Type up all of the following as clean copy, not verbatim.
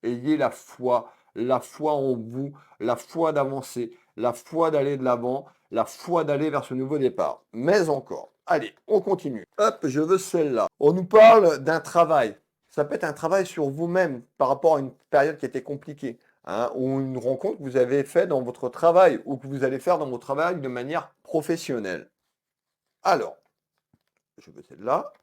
ayez la foi en vous, la foi d'avancer, la foi d'aller de l'avant, la foi d'aller vers ce nouveau départ. Mais encore, allez, on continue. Hop, je veux celle-là. On nous parle d'un travail. Ça peut être un travail sur vous-même par rapport à une période qui était compliquée, hein, ou une rencontre que vous avez faite dans votre travail ou que vous allez faire dans votre travail de manière professionnelle. Alors, je veux celle-là.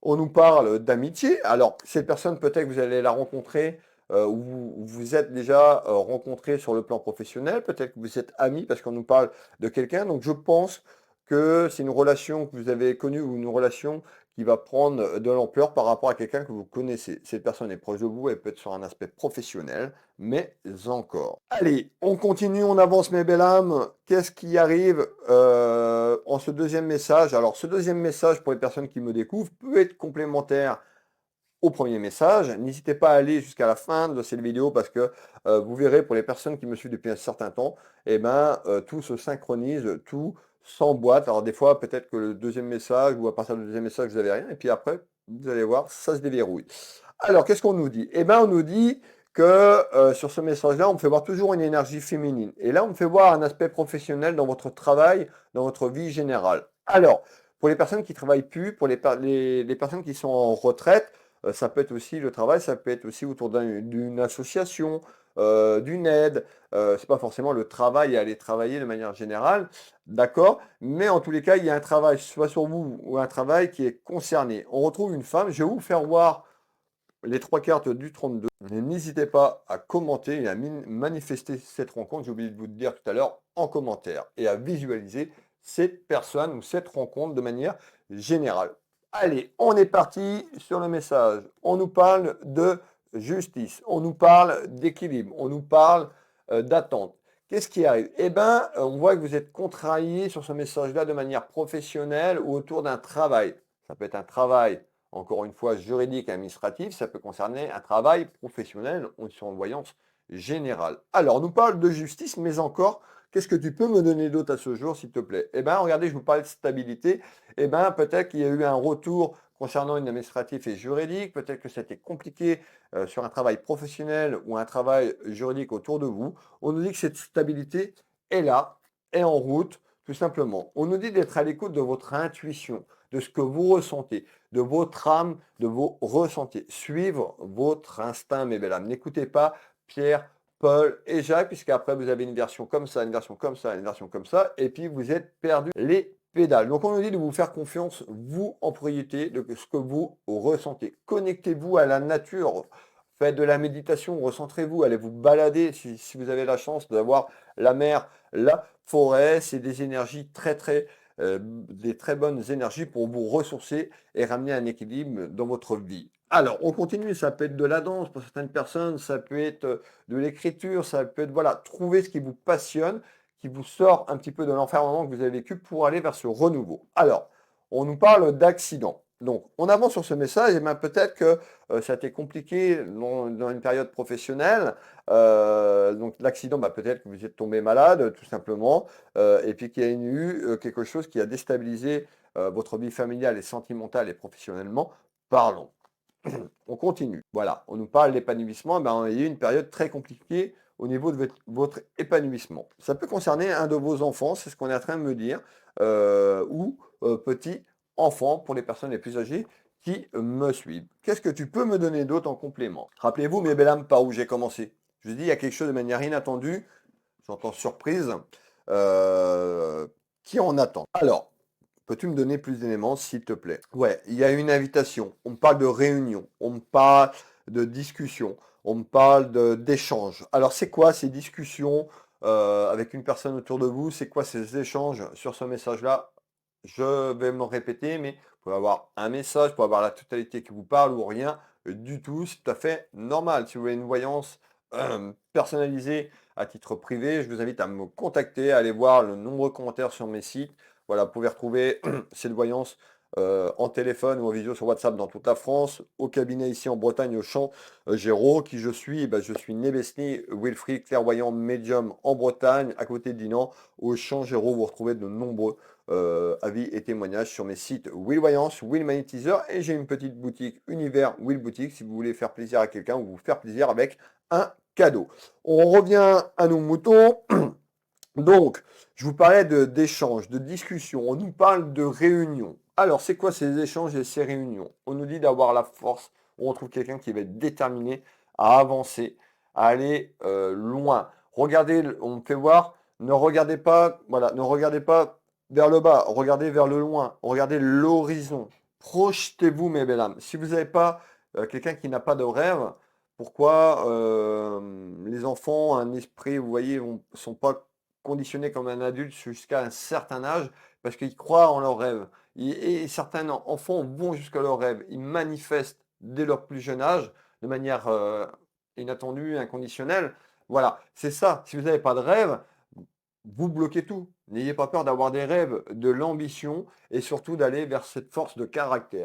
On nous parle d'amitié. Alors, cette personne, peut-être que vous allez la rencontrer ou vous êtes déjà rencontré sur le plan professionnel. Peut-être que vous êtes amis parce qu'on nous parle de quelqu'un. Donc, je pense que c'est une relation que vous avez connue ou une relation qui va prendre de l'ampleur par rapport à quelqu'un que vous connaissez. Cette personne est proche de vous, elle peut être sur un aspect professionnel, mais encore. Allez, on continue, on avance mes belles âmes. Qu'est-ce qui arrive en ce deuxième message? Alors, ce deuxième message, pour les personnes qui me découvrent, peut être complémentaire au premier message. N'hésitez pas à aller jusqu'à la fin de cette vidéo parce que vous verrez, pour les personnes qui me suivent depuis un certain temps, eh ben, tout se synchronise, tout s'emboîte. Alors, des fois, peut-être que le deuxième message ou à partir du deuxième message, vous n'avez rien. Et puis après, vous allez voir, ça se déverrouille. Alors, qu'est-ce qu'on nous dit? Eh bien, on nous dit que sur ce message-là, on me fait voir toujours une énergie féminine. Et là, on me fait voir un aspect professionnel dans votre travail, dans votre vie générale. Alors, pour les personnes qui ne travaillent plus, pour les personnes qui sont en retraite, ça peut être aussi le travail, ça peut être aussi autour d'une association, d'une aide. C'est pas forcément le travail et aller travailler de manière générale, d'accord? Mais en tous les cas, il y a un travail, soit sur vous ou un travail qui est concerné. On retrouve une femme, je vais vous faire voir les trois cartes du 32. N'hésitez pas à commenter et à manifester cette rencontre, j'ai oublié de vous le dire tout à l'heure, en commentaire, et à visualiser cette personne ou cette rencontre de manière générale. Allez, on est parti sur le message. On nous parle de justice, on nous parle d'équilibre, on nous parle d'attente. Qu'est-ce qui arrive? Eh bien, on voit que vous êtes contrarié sur ce message-là de manière professionnelle ou autour d'un travail. Ça peut être un travail, encore une fois, juridique et administratif, ça peut concerner un travail professionnel ou sur une voyance générale. Alors, on nous parle de justice, mais encore, qu'est-ce que tu peux me donner d'autre à ce jour, s'il te plaît? Eh bien, regardez, je vous parlais de stabilité. Eh bien, peut-être qu'il y a eu un retour concernant une administrative et juridique, peut-être que c'était compliqué sur un travail professionnel ou un travail juridique autour de vous. On nous dit que cette stabilité est là, est en route, tout simplement. On nous dit d'être à l'écoute de votre intuition, de ce que vous ressentez, de votre âme, de vos ressentis. Suivre votre instinct, mes belles âmes. N'écoutez pas Pierre, Paul et Jacques, puisqu'après vous avez une version comme ça, une version comme ça, une version comme ça, et puis vous êtes perdu les pédales. Donc on nous dit de vous faire confiance, vous en priorité, de ce que vous ressentez. Connectez-vous à la nature. Faites de la méditation, recentrez-vous, allez vous balader si vous avez la chance d'avoir la mer, la forêt. C'est des énergies des très bonnes énergies pour vous ressourcer et ramener un équilibre dans votre vie. Alors, on continue, ça peut être de la danse pour certaines personnes, ça peut être de l'écriture, ça peut être, voilà, trouver ce qui vous passionne, qui vous sort un petit peu de l'enfermement que vous avez vécu pour aller vers ce renouveau. Alors, on nous parle d'accident. Donc, on avance sur ce message, et bien peut-être que ça a été compliqué dans une période professionnelle. Donc, l'accident, bah, peut-être que vous êtes tombé malade, tout simplement, et puis qu'il y a eu quelque chose qui a déstabilisé votre vie familiale et sentimentale et professionnellement parlant. On continue. Voilà, on nous parle d'épanouissement. Ben, il y a eu une période très compliquée au niveau de votre épanouissement. Ça peut concerner un de vos enfants, c'est ce qu'on est en train de me dire, ou petit enfant pour les personnes les plus âgées qui me suivent. Qu'est-ce que tu peux me donner d'autre en complément? Rappelez-vous, mes belles âmes, par où j'ai commencé. Je vous dis, il y a quelque chose de manière inattendue, j'entends surprise, euh, qui en attend. Alors, peux-tu me donner plus d'éléments, s'il te plaît? Ouais, il y a une invitation. On me parle de réunion, on me parle de discussion, on me parle d'échange. Alors, c'est quoi ces discussions avec une personne autour de vous? C'est quoi ces échanges sur ce message-là? Je vais me répéter, mais vous pouvez avoir un message, vous pouvez avoir la totalité qui vous parle ou rien du tout. C'est tout à fait normal. Si vous voulez une voyance personnalisée à titre privé, je vous invite à me contacter, à aller voir le nombreux commentaires sur mes sites. Voilà, vous pouvez retrouver cette voyance en téléphone ou en visio sur WhatsApp dans toute la France. Au cabinet ici en Bretagne, au Champ Géraud, qui je suis? Eh ben, je suis Nebesni Wilfried, clairvoyant médium en Bretagne, à côté de Dinan. Au Champ Géraud, vous retrouvez de nombreux avis et témoignages sur mes sites Will Voyance, Will Magnétiseur, et j'ai une petite boutique Univers Will Boutique si vous voulez faire plaisir à quelqu'un ou vous faire plaisir avec un cadeau. On revient à nos moutons. Donc, je vous parlais d'échanges, de discussions, on nous parle de réunions. Alors, c'est quoi ces échanges et ces réunions? On nous dit d'avoir la force, on retrouve quelqu'un qui va être déterminé à avancer, à aller loin. Regardez, on me fait voir, ne regardez pas, voilà, ne regardez pas vers le bas, regardez vers le loin, regardez l'horizon. Projetez-vous, mes belles âmes. Si vous n'avez pas quelqu'un qui n'a pas de rêve, pourquoi les enfants, un esprit, vous voyez, ne sont pas conditionnés comme un adulte jusqu'à un certain âge parce qu'ils croient en leurs rêves. Et certains enfants vont jusqu'à leurs rêves. Ils manifestent dès leur plus jeune âge de manière inattendue, inconditionnelle. Voilà, c'est ça. Si vous n'avez pas de rêve, vous bloquez tout. N'ayez pas peur d'avoir des rêves, de l'ambition et surtout d'aller vers cette force de caractère.